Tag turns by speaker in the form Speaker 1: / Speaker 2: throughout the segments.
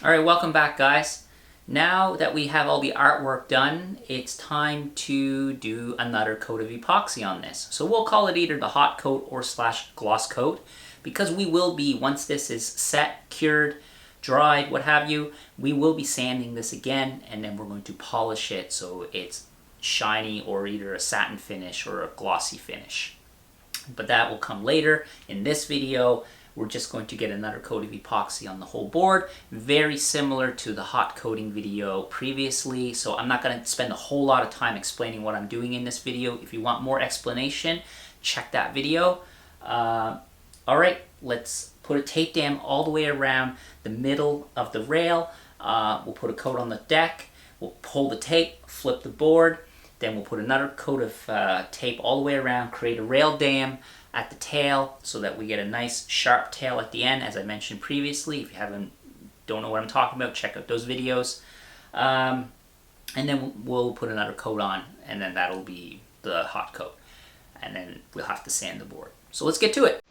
Speaker 1: Alright, welcome back guys. Now that we have all the artwork done, it's time to do another coat of epoxy on this. So we'll call it either the hot coat or / gloss coat, because we will be, once this is set, cured, dried, what have you, we will be sanding this again, and then we're going to polish it so it's shiny or either a satin finish or a glossy finish. But that will come later. In this video, we're just going to get another coat of epoxy on the whole board, very similar to the hot coating video previously. So I'm not going to spend a whole lot of time explaining what I'm doing in this video. If you want more explanation, check that video. Alright, let's put a tape dam all the way around the middle of the rail. We'll put a coat on the deck. We'll pull the tape, flip the board. Then we'll put another coat of tape all the way around, create a rail dam at the tail so that we get a nice sharp tail at the end, as I mentioned previously. If you don't know what I'm talking about, check out those videos. And then we'll put another coat on, and then that'll be the hot coat. And then we'll have to sand the board. So let's get to it.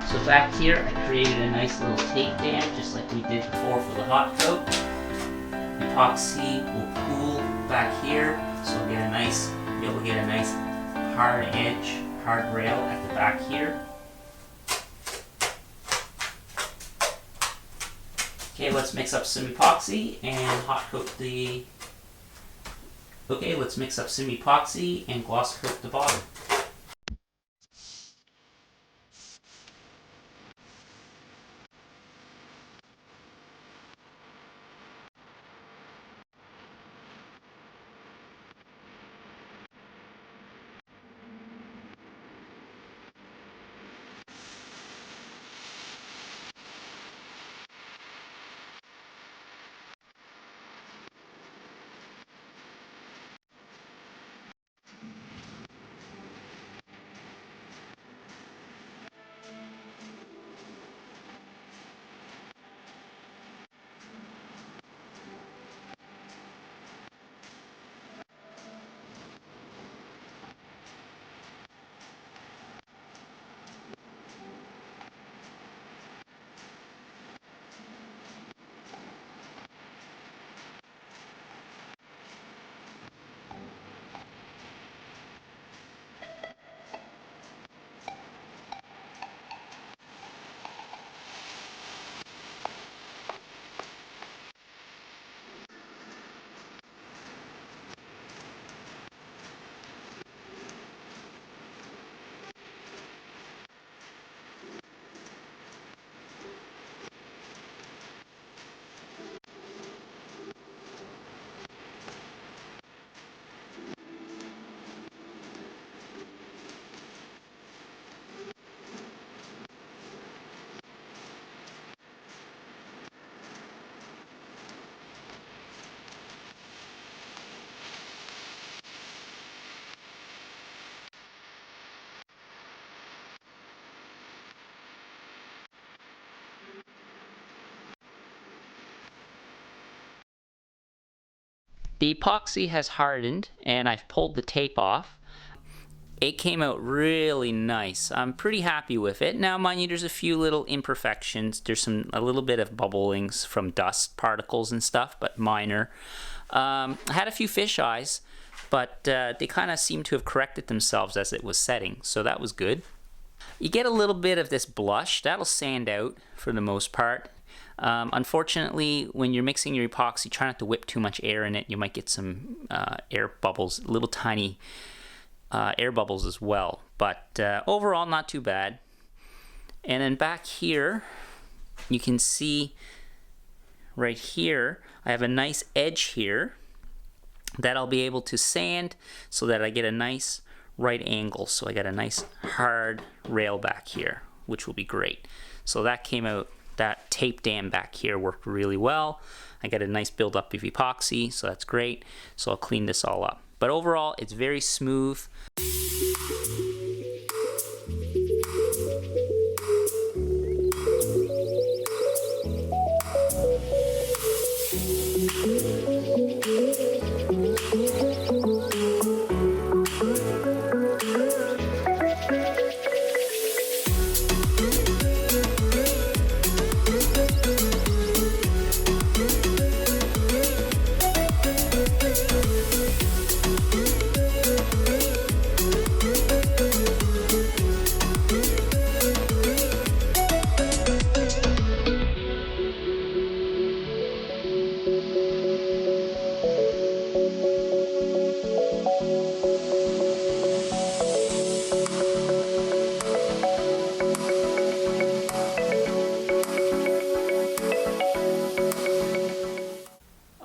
Speaker 1: So back here, I created a nice little tape dam, just like we did before for the hot coat. Epoxy will pool back here, so we'll be able to get a nice hard edge, hard rail at the back here. Okay, let's mix up some epoxy and hot coat the... Okay, let's mix up some epoxy and gloss coat the bottom. The epoxy has hardened and I've pulled the tape off. It came out really nice. I'm pretty happy with it. Now, mind you, there's a few little imperfections. There's a little bit of bubblings from dust particles and stuff, but minor. I had a few fish eyes, but they kind of seemed to have corrected themselves as it was setting, so that was good. You get a little bit of this blush. That'll sand out for the most part. Unfortunately, when you're mixing your epoxy, try not to whip too much air in it. You might get some air bubbles, little tiny air bubbles as well. But overall, not too bad. And then back here, you can see right here, I have a nice edge here that I'll be able to sand so that I get a nice right angle. So I got a nice hard rail back here, which will be great. So that came out. That tape dam back here worked really well. I got a nice buildup of epoxy, so that's great. So I'll clean this all up. But overall, it's very smooth.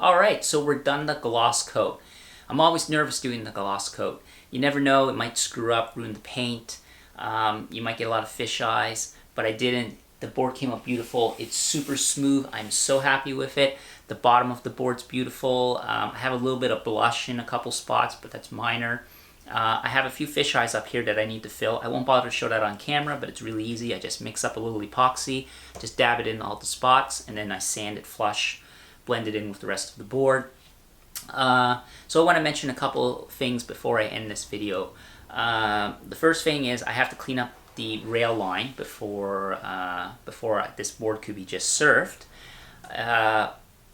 Speaker 1: Alright, so we're done the gloss coat. I'm always nervous doing the gloss coat. You never know, it might screw up, ruin the paint. You might get a lot of fish eyes, but I didn't. The board came out beautiful. It's super smooth. I'm so happy with it. The bottom of the board's beautiful. I have a little bit of blush in a couple spots, but that's minor. I have a few fish eyes up here that I need to fill. I won't bother to show that on camera, but it's really easy. I just mix up a little epoxy, just dab it in all the spots, and then I sand it flush, blend it in with the rest of the board. So I want to mention a couple things before I end this video. The first thing is I have to clean up the rail line before this board could be just surfed.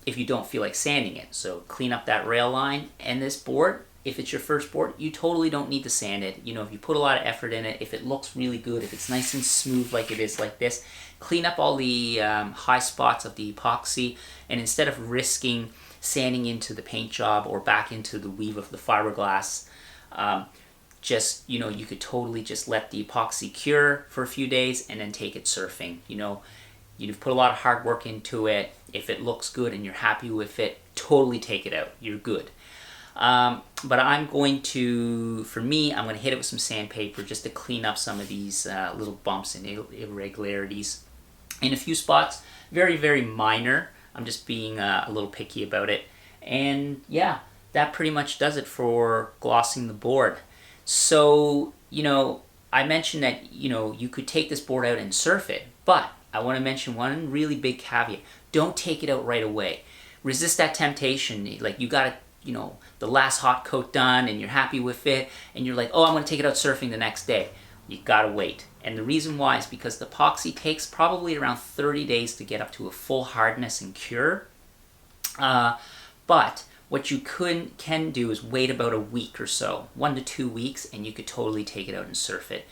Speaker 1: If you don't feel like sanding it, so clean up that rail line. And this board, if it's your first board, you totally don't need to sand it. You know, if you put a lot of effort in it, if it looks really good, if it's nice and smooth like it is like this, clean up all the high spots of the epoxy, and instead of risking sanding into the paint job or back into the weave of the fiberglass, just, you know, you could totally just let the epoxy cure for a few days and then take it surfing. You know, you've put a lot of hard work into it. If it looks good and you're happy with it, totally take it out. You're good. But I'm going to, for me, I'm going to hit it with some sandpaper just to clean up some of these little bumps and irregularities in a few spots. Very, very minor. I'm just being a little picky about it. And yeah, that pretty much does it for glossing the board. So, you know, I mentioned that, you know, you could take this board out and surf it, but I want to mention one really big caveat. Don't take it out right away. Resist that temptation. Like, you got to, you know, the last hot coat done and you're happy with it and you're like, oh, I'm going to take it out surfing the next day. You got to wait. And the reason why is because the epoxy takes probably around 30 days to get up to a full hardness and cure. But what you can do is wait about a week or so, 1 to 2 weeks, and you could totally take it out and surf it.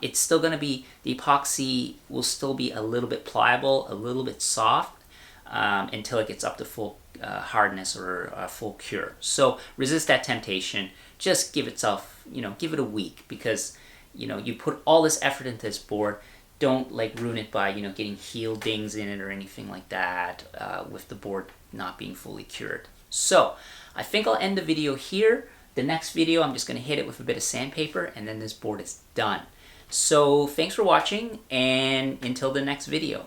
Speaker 1: It's still going to be, the epoxy will still be a little bit pliable, a little bit soft, until it gets up to full hardness or full cure. So resist that temptation. Just give itself, you know, give it a week, because, you know, you put all this effort into this board. Don't like ruin it by, you know, getting heel dings in it or anything like that with the board not being fully cured. So I think I'll end the video here. The next video, I'm just going to hit it with a bit of sandpaper, and then this board is done. So thanks for watching, and until the next video.